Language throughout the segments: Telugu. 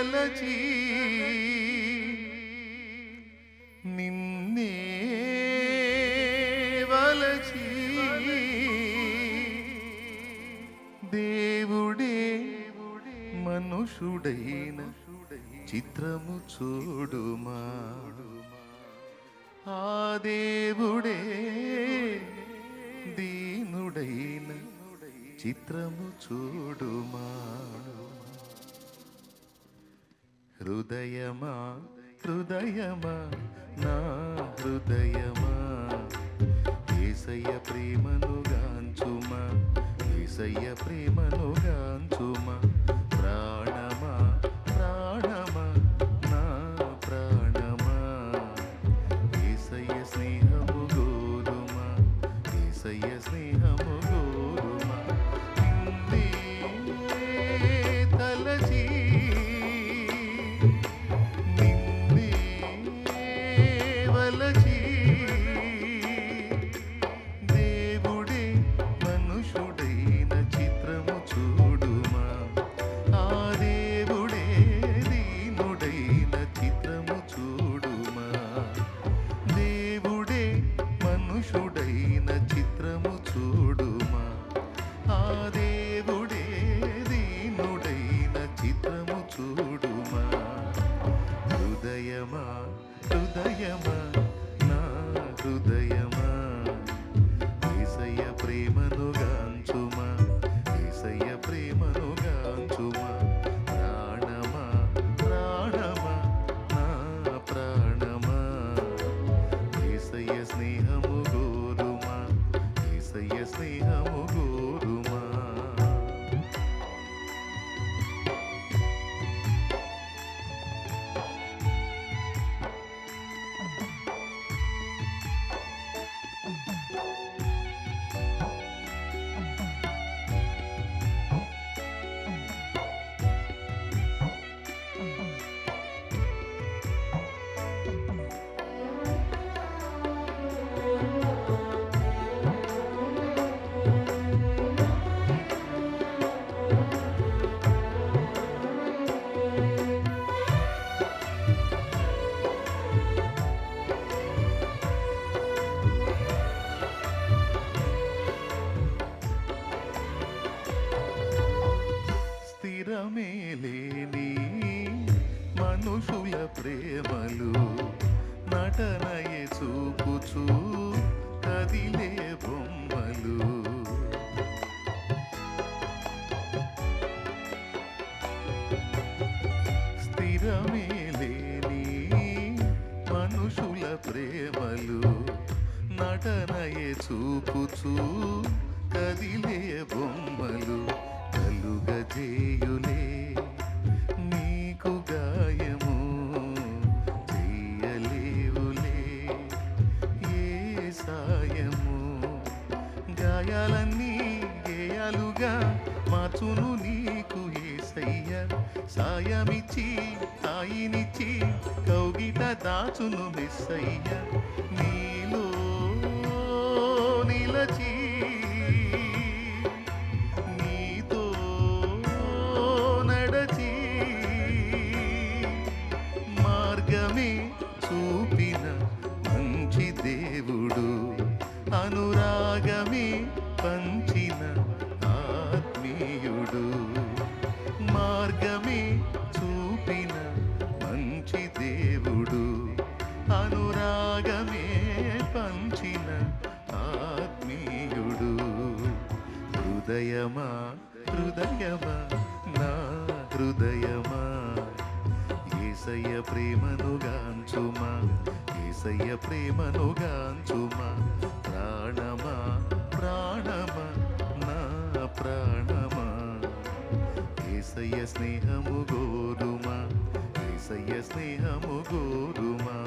తలచి నిన్నే వలచి దేవుడే మనుషుడైన చిత్రము చూడుమా ఆ దేవుడే దీనుడైన చిత్రము చూడుమా హృదయమా హృదయమా నా హృదయమా యేసయ్య ప్రేమను గాంచుమా యేసయ్య ప్రేమను గాంచుమా ప్రాణమా ప్రాణమా నా ప్రాణమా యేసయ్య స్నేహము గోరుమా యేసయ్య స్నేహము గోరుమా నిన్నే తలచి నిన్నే వలచి దేవుడే మనుషుడైన చిత్రము చూడుమా ఆ దేవుడే దీనుడైన చిత్రము చూడుమా దేవుడే మనుషుడైన చిత్రము చూడుమా ఆ దేవుడే దీనుడైన చిత్రము చూడుమా హృదయమా హృదయమా నా హృదయమా యేసయ్య ప్రేమను గాంచుమా యేసయ్య ప్రేమను గాంచుమా ప్రాణమా ప్రాణమా నా ప్రాణమా యేసయ్య స్నేహము గోరుమా యేసయ్య స్నేహము గోరుమా స్థిరమేలేని మనుషుల ప్రేమలు నటనయే చూపుచూ కదిలే బొమ్మలు స్థిరమేలేని మనుషుల ప్రేమలు నటనయే చూపుచూ కదిలే బొమ్మలు కలుగజేయులే నీకు గాయము చెయ్యలేవులే ఏ సాయము గాయాలన్నీ గేయాలుగా మార్చును నీకు యేసయ్య సాయమిచ్చి తాయినిచ్చి కౌగిట దాచును మెస్సయ్య నీలో నిలచి మార్గమే చూపిన మంచి దేవుడు అనురాగమే పంచిన ఆత్మీయుడు మార్గమే చూపిన మంచి దేవుడు అనురాగమే పంచిన ఆత్మీయుడు హృదయమా హృదయమా నా హృదయమా యేసయ్య ప్రేమను గాంచుమా యేసయ్య ప్రేమను గాంచుమా ప్రాణమా ప్రాణమా నా ప్రాణమా యేసయ్య స్నేహము గోరుమా యేసయ్య స్నేహము గోరుమా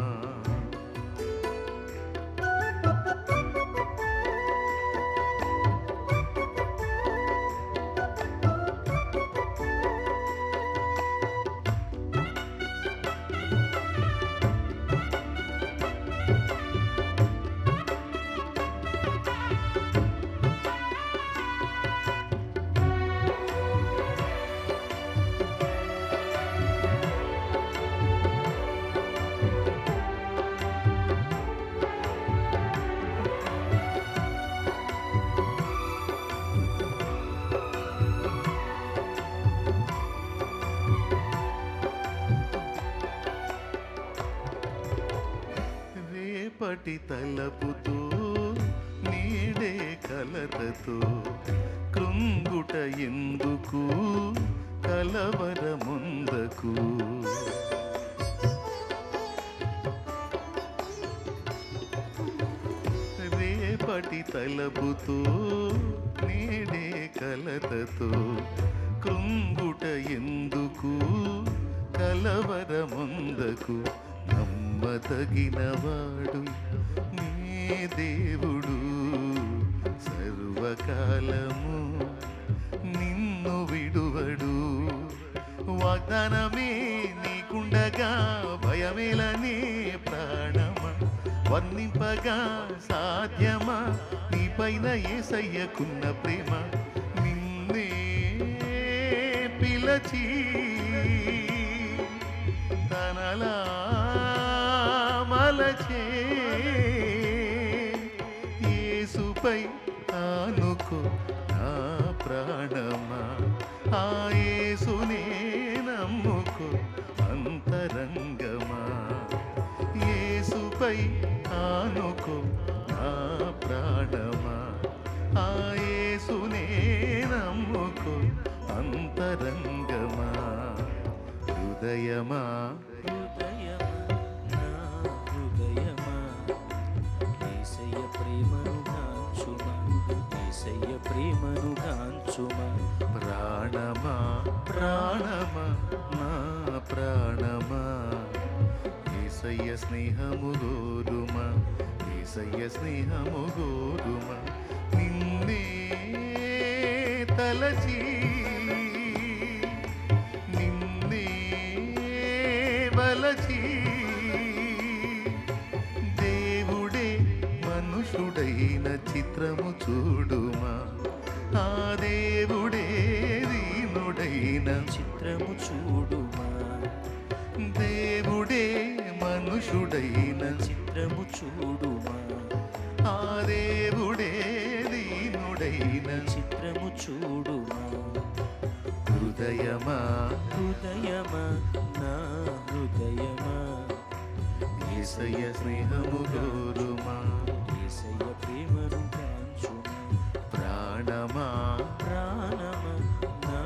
రేపటి తలపుతో నీడే కలతతో కృంగుట ఎందుకు కలవరముందకు రేపటి తలపుతో నీడే కలతతో కృంగుట ఎందుకు కలవరముందకు నమ్మదగినవాడు నీ దేవుడు సర్వకాలము నిన్ను విడువడు వాగ్దానమే నీకుండగా భయమేలనే ప్రాణమా వర్ణింపగా సాధ్యమా నీపైన యేసయ్యకున్న ప్రేమ నిన్నే పిలచి తనలా మలచే యేసుపై ఆనుకో నా ప్రాణమా ఆ యేసునే నమ్ముకో అంతరంగమా యేసుపై ఆనుకో నా ప్రాణమా ఆ యేసునే నమ్ముకో అంతరంగమా హృదయమా నా హృదయమా యేసయ్య ప్రేమను గాంచుమా యేసయ్య ప్రేమను గాంచుమా ప్రాణమా ప్రాణమా నా ప్రాణమా యేసయ్య స్నేహము గోరుమా యేసయ్య స్నేహము గోరుమా నిన్నే తలచి నిన్నే బలచి దేవుడే మనుషుడైన చిత్రము చూడుమా ఆ దేవుడే దీనుడైన చిత్రము చూడుమా దేవుడే మనుషుడైన చిత్రము చూడుమా ఆ దేవుడే దీనుడైన చిత్రము చూడుమా హృదయమా హృదయమా నా హృదయమా యేసయ్య స్నేహము గోరుమా యేసయ్య ప్రేమను గాంచుమా ప్రాణమా ప్రాణమా నా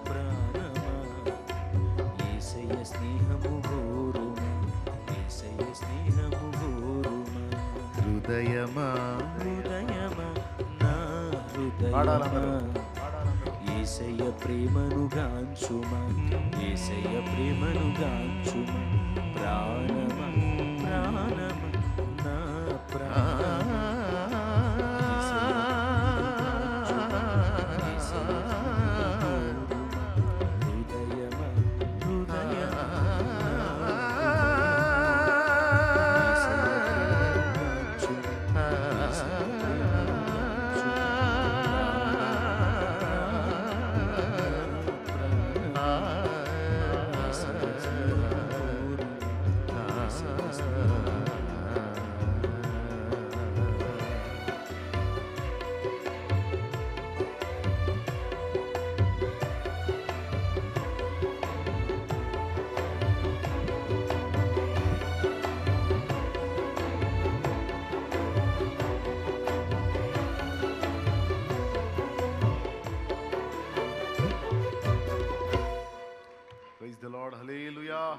ప్రాణమా యేసయ్య స్నేహము గోరుమా యేసయ్య స్నేహము గోరుమా హృదయమా హృదయమా నా హృదయమా యేసయ్య ప్రేమను గాంచుమా యేసయ్య ప్రేమను గాంచుమా ప్రాణమా ప్రాణమా నా ప్రాణమా హృదయమా హృదయమా Praise the Lord. Hallelujah.